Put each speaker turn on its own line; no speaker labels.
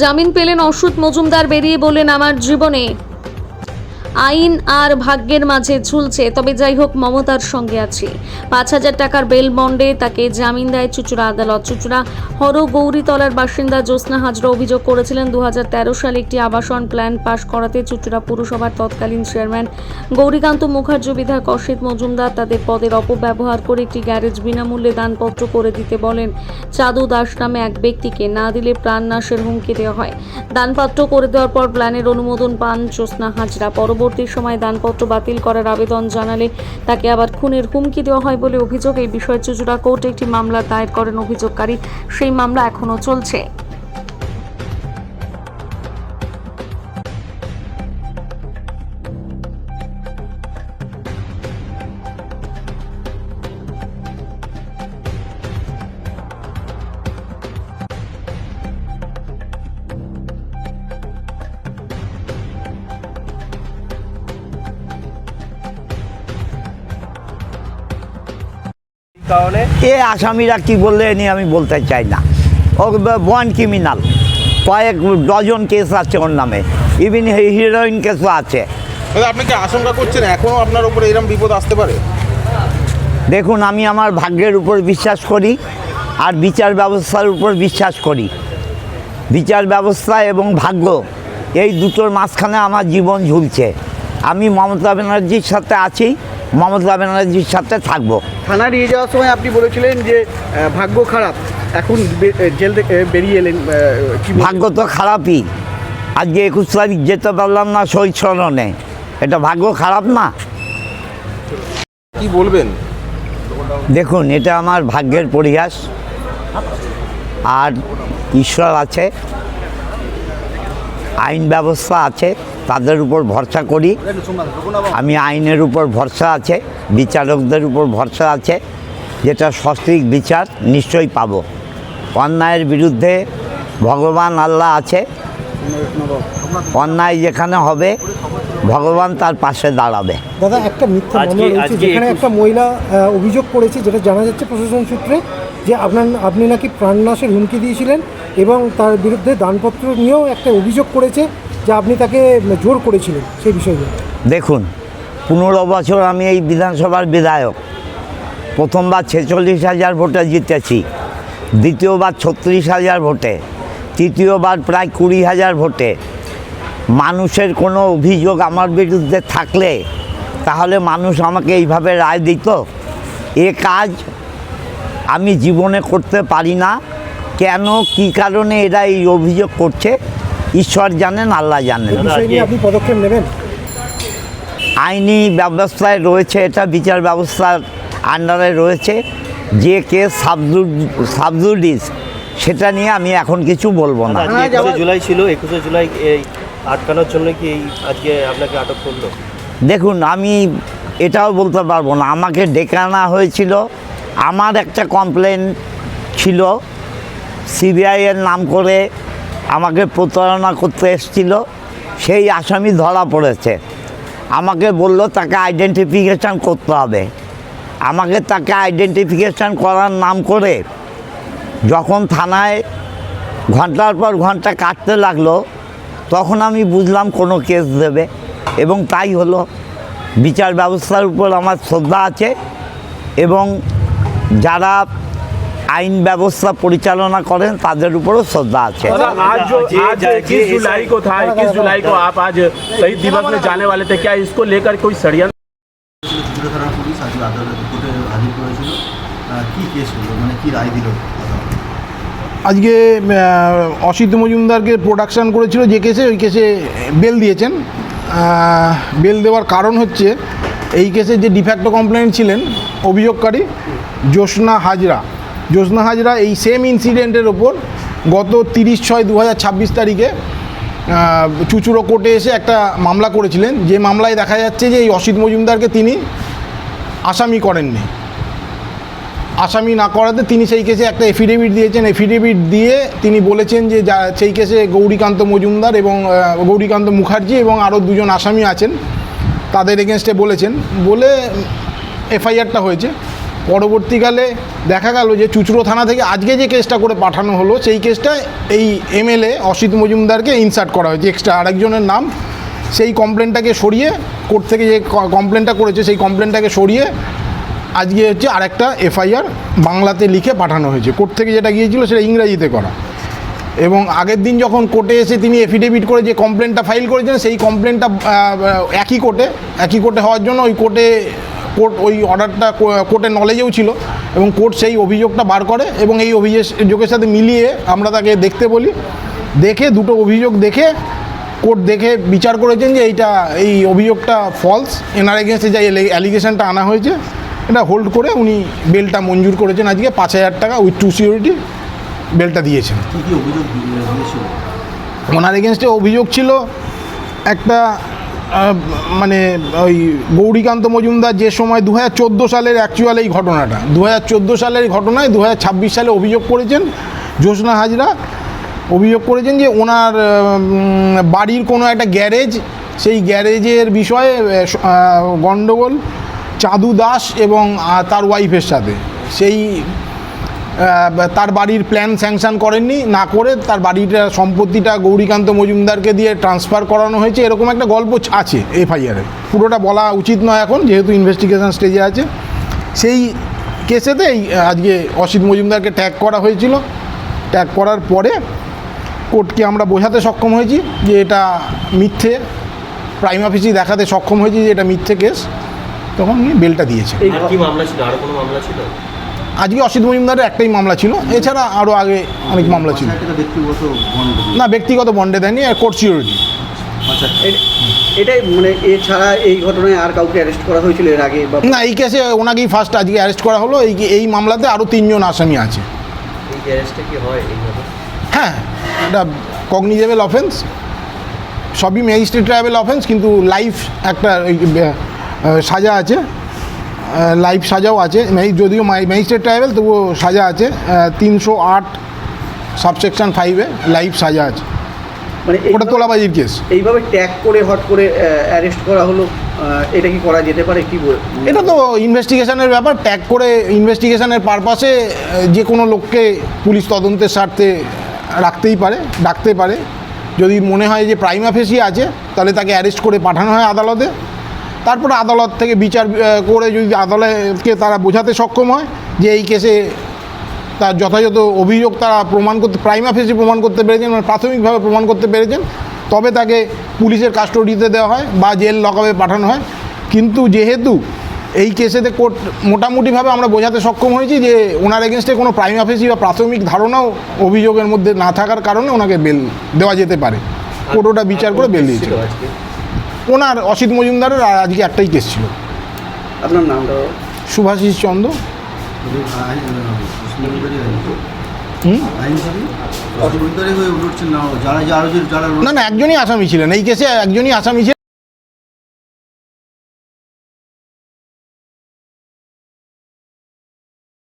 জামিন পেলেন অচ্যুত মজুমদার, বেরিয়ে বললেন আমার জীবনে আইন আর ভাগ্যের মাঝে ঝুলছে, তবে যাই হোক মমতার সঙ্গে আছি। 5,000 টাকার বেল বন্ডে তাকে জামিন দেয় চুঁচুড়া আদালত। চুঁচুড়া হর গৌরীতলার বাসিন্দা জ্যোৎস্না হাজরা অভিযোগ করেছিলেন 2013 সালে একটি আবাসন প্ল্যান পাশ করাতে চুঁচুড়া পুরসভার তৎকালীন চেয়ারম্যান গৌরীকান্ত মুখার্জি বিধায়ক অসিত মজুমদার তাদের পদের অপব্যবহার করে একটি গ্যারেজ বিনামূল্যে দানপত্র করে দিতে বলেন। চাঁদু দাস নামে এক ব্যক্তিকে, না দিলে প্রাণনাশের হুমকি দেওয়া হয়। দানপত্র করে দেওয়ার পর প্ল্যানের অনুমোদন পান জ্যোৎস্না হাজরা। পরবর্তী সময় দানপত্র বাতিল করার আবেদন জানালে তাকে আবার খুনের হুমকি দেওয়া হয় বলে অভিযোগ। এই বিষয়ে চুঁচুড়া কোর্টে একটি মামলা দায়ের করেন অভিযোগকারী। সেই মামলা এখনো চলছে।
এ আসামিরা কি বললে এ নিয়ে আমি বলতে চাই না। ও বন ক্রিমিনাল, কয়েক ডজন কেস আছে ওর নামে, ইভিন হিরোইন কেসও আছে।
আপনি কি আশঙ্কা করছেন এখনও আপনার উপরে এরকম বিপদ আসতে পারে?
দেখুন, আমি আমার ভাগ্যের উপর বিশ্বাস করি আর বিচার ব্যবস্থার উপর বিশ্বাস করি। বিচার ব্যবস্থা এবং ভাগ্য এই দুটোর মাঝখানে আমার জীবন ঝুলছে। আমি মমতা ব্যানার্জির সাথে আছি, মমতা ব্যানার্জির সাথে থাকবো।
থানা নিয়ে যাওয়ার সময় আপনি বলেছিলেন যে ভাগ্য খারাপ, এখন জেল থেকে বেরিয়ে এলেন,
ভাগ্য তো খারাপই। আজকে 21 তারিখ যেতে পারলাম না শহীদ স্মরণে, এটা ভাগ্য খারাপ না?
কি বলবেন?
দেখুন, এটা আমার ভাগ্যের পরিহাস। আর ঈশ্বর আছে, আইন ব্যবস্থা আছে, তাদের উপর ভরসা করি। আমি আইনের উপর ভরসা আছে, বিচারকদের উপর ভরসা আছে, যেটা সঠিক বিচার নিশ্চয়ই পাবো। অন্যায়ের বিরুদ্ধে ভগবান আল্লাহ আছে, অন্যায় যেখানে হবে ভগবান তার পাশে দাঁড়াবে।
দাদা, একটা মিথ্যা মামলা রয়েছে যেখানে একটা মহিলা অভিযোগ করেছে, যেটা জানা যাচ্ছে প্রশাসন সূত্রে, যে আপনি নাকি প্রাণনাশের হুমকি দিয়েছিলেন এবং তার বিরুদ্ধে দানপত্র নিয়েও একটা অভিযোগ করেছে যে আপনি তাকে জোর করেছিলেন, সেই বিষয়ে।
দেখুন, 15 বছর আমি এই বিধানসভার বিধায়ক। প্রথমবার 46,000 ভোটে জিতেছি, দ্বিতীয়বার 36,000 ভোটে, তৃতীয়বার প্রায় 20,000 ভোটে। মানুষের কোনো অভিযোগ আমার বিরুদ্ধে থাকলে তাহলে মানুষ আমাকে এইভাবে রায় দিত? এ কাজ আমি জীবনে করতে পারি না। কেন, কী কারণে এরা এই অভিযোগ করছে ঈশ্বর জানেন, আল্লাহ জানেন।
আপনি পদক্ষেপ নেবেন?
আইনি ব্যবস্থায় রয়েছে, এটা বিচার ব্যবস্থার আন্ডারে রয়েছে। যে কেস সাবজুডিস, সেটা নিয়ে আমি এখন কিছু বলবো না।
21 জুলাই ছিল, 21 জুলাই এই আটকানোর জন্য কি আজকে আপনাকে আটক করলো?
দেখুন, আমি এটাও বলতে পারবো না। আমাকে ডেকে আনা হয়েছিল, আমার একটা কমপ্লেন ছিল, সিবিআইয়ের নাম করে আমাকে প্রতারণা করতে এসেছিল। সেই আসামি ধরা পড়েছে। আমাকে বলল তাকে আইডেন্টিফিকেশান করতে হবে। আমাকে তাকে আইডেন্টিফিকেশান করার নাম করে যখন থানায় ঘন্টার পর ঘন্টা কাটতে লাগলো, তখন আমি বুঝলাম কোনো কেস দেবে, এবং তাই হলো। বিচার ব্যবস্থার উপর আমার শ্রদ্ধা আছে এবং যারা আইন ব্যবস্থা পরিচালনা করেন তাদের উপরও শ্রদ্ধা আছে।
आज 21 जुलाई को था, 21 जुलाई को आप आज शहीद दिवस में जाने वाले थे, क्या इसको लेकर कोई षड्यंत्र?
আজকে অসিত মজুমদারকে প্রোডাকশান করেছিল যে কেসে, ওই কেসে বেল দিয়েছেন। বেল দেওয়ার কারণ হচ্ছে এই কেসে যে ডিফ্যাক্টো কমপ্লেন্ট ছিলেন অভিযোগকারী জ্যোৎস্না হাজরা এই সেম ইনসিডেন্টের ওপর গত 30/6/2026 তারিখে চুঁচুড়া কোর্টে এসে একটা মামলা করেছিলেন। যে মামলায় দেখা যাচ্ছে যে এই অসিত মজুমদারকে তিনি আসামি করেননি। আসামি না করাতে তিনি সেই কেসে একটা এফিডেভিট দিয়েছেন। এফিডেভিট দিয়ে তিনি বলেছেন যে সেই কেসে গৌরীকান্ত মজুমদার এবং গৌরীকান্ত মুখার্জি এবং আরও 2জন আসামি আছেন, তাদের এগেনস্টে বলেছেন বলে এফআইআরটা হয়েছে। পরবর্তীকালে দেখা গেল যে চুঁচুড়ো থানা থেকে আজকে যে কেসটা করে পাঠানো হলো সেই কেসটা এই এমএলএ অসিত মজুমদারকে ইনসার্ট করা হয়েছে এক্সট্রা আরেকজনের নাম। সেই কমপ্লেনটাকে সরিয়ে কোর্ট থেকে যে কমপ্লেনটা করেছে সেই কমপ্লেনটাকে সরিয়ে আজকে হচ্ছে আরেকটা এফআইআর বাংলাতে লিখে পাঠানো হয়েছে। কোর্ট থেকে যেটা গিয়েছিল সেটা ইংরেজিতে করা। এবং আগের দিন যখন কোর্টে এসে তিনি এফিডেভিট করে যে কমপ্লেনটা ফাইল করেছেন সেই কমপ্লেনটা একই কোর্টে হওয়ার জন্য কোর্ট ওই অর্ডারটা কোর্টের নলেজেও ছিল এবং কোর্ট সেই অভিযোগটা বার করে এবং এই অভিযোগের সাথে মিলিয়ে আমরা তাকে দেখতে বলি। দেখে দুটো অভিযোগ দেখে কোর্ট দেখে বিচার করেছেন যে এই অভিযোগটা ফলস, এনার এগেনস্টে যে অ্যালিগেশনটা আনা হয়েছে এটা হোল্ড করে উনি বেলটা মঞ্জুর করেছেন। আজকে 5,000 টাকা উইথ 2 সিকিউরিটি বেলটা দিয়েছেন। ওনার এগেনস্টে অভিযোগ ছিল একটা মানে ওই গৌরীকান্ত মজুমদার যে সময় 2014 সালের অ্যাকচুয়াল এই ঘটনাটা 2014 সালের ঘটনায় 2026 সালে অভিযোগ করেছেন জ্যোৎস্না হাজরা অভিযোগ করেছেন যে ওনার বাড়ির কোনো একটা গ্যারেজ, সেই গ্যারেজের বিষয়ে গণ্ডগোল চাঁদু দাস এবং তার ওয়াইফের সাথে। সেই তার বাড়ির প্ল্যান স্যাংশন করেননি, না করে তার বাড়িটা সম্পত্তিটা গৌরীকান্ত মজুমদারকে দিয়ে ট্রান্সফার করানো হয়েছে, এরকম একটা গল্প আছে এফআইআরে। পুরোটা বলা উচিত নয় এখন, যেহেতু ইনভেস্টিগেশন স্টেজে আছে। সেই কেসেতে আজকে অসিত মজুমদারকে ট্যাগ করা হয়েছিল। ট্যাগ করার পরে কোর্টকে আমরা বোঝাতে সক্ষম হয়েছি যে এটা মিথ্যে, প্রাইম অফিসি দেখাতে সক্ষম হয়েছি যে এটা মিথ্যে কেস, তখন উনি বেলটা দিয়েছে।
আর কি মামলা ছিল? আর কোনো মামলা ছিল?
আজকে অসিত মজুমদারের একটাই মামলা ছিল, এছাড়া আরও আগে অনেক মামলা ছিল। না, ব্যক্তিগত বন্ডে দেয়নি, কোর্ট সিকিউরিটি।
এটাই মানে এছাড়া এই ঘটনায় আর কাউকে অ্যারেস্ট করা হয়েছিল এর আগে?
না, এই কেসে ওনাকেই ফার্স্ট আজকে অ্যারেস্ট করা হলো। এই মামলাতে আরও 3 জন আসামি আছে।
এই অ্যারেস্টটা কি হয় এইভাবে?
হ্যাঁ, এটা কগনিজেবল অফেন্স, সবই ম্যাজিস্ট্রেট ট্রাইব্যুনাল অফেন্স, কিন্তু লাইফ একটা সাজা আছে, লাইফ সাজাও আছে। যদিও ম্যাজিস্ট্রেট ট্রাইব্যুনাল তবুও সাজা আছে, 308 সাবসেকশন 5-এ লাইফ সাজা আছে।
মানে
ওটা তোলাবাজির কেস।
এইভাবে ট্যাগ করে হট করে অ্যারেস্ট করা হলো, এটা কি করা যেতে পারে? কি
এটা তো ইনভেস্টিগেশনের ব্যাপার। ট্যাগ করে ইনভেস্টিগেশনের পারপাসে যে কোনো লোককে পুলিশ তদন্তের স্বার্থে ডাকতে পারে। যদি মনে হয় যে প্রাইমা ফেসি আছে তাহলে তাকে অ্যারেস্ট করে পাঠানো হয় আদালতে। তারপরে আদালত থেকে বিচার করে যদি আদালতকে তারা বোঝাতে সক্ষম হয় যে এই কেসে তার যথাযথ অভিযোগ তারা প্রমাণ করতে, প্রাইমা ফেসি প্রমাণ করতে পেরেছেন, মানে প্রাথমিকভাবে প্রমাণ করতে পেরেছেন, তবে তাকে পুলিশের কাস্টোডিতে দেওয়া হয় বা জেল লকআপে পাঠানো হয়। কিন্তু যেহেতু এই কেসেতে কোর্ট মোটামুটিভাবে আমরা বোঝাতে সক্ষম হয়েছি যে ওনার এগেনস্টে কোনো প্রাইমা ফেসি বা প্রাথমিক ধারণাও অভিযোগের মধ্যে না থাকার কারণে ওনাকে বেল দেওয়া যেতে পারে। কোর্ট ওটা বিচার করে বেল দিয়েছে। ওনার অসিত মজুমদারের আজকে একটাই কেস ছিল।
আপনার নামটা?
সুভাষিস চন্দ্র। না, একজনই আসামি ছিলেন এই কেসে, একজনই আসামি ছিলেন।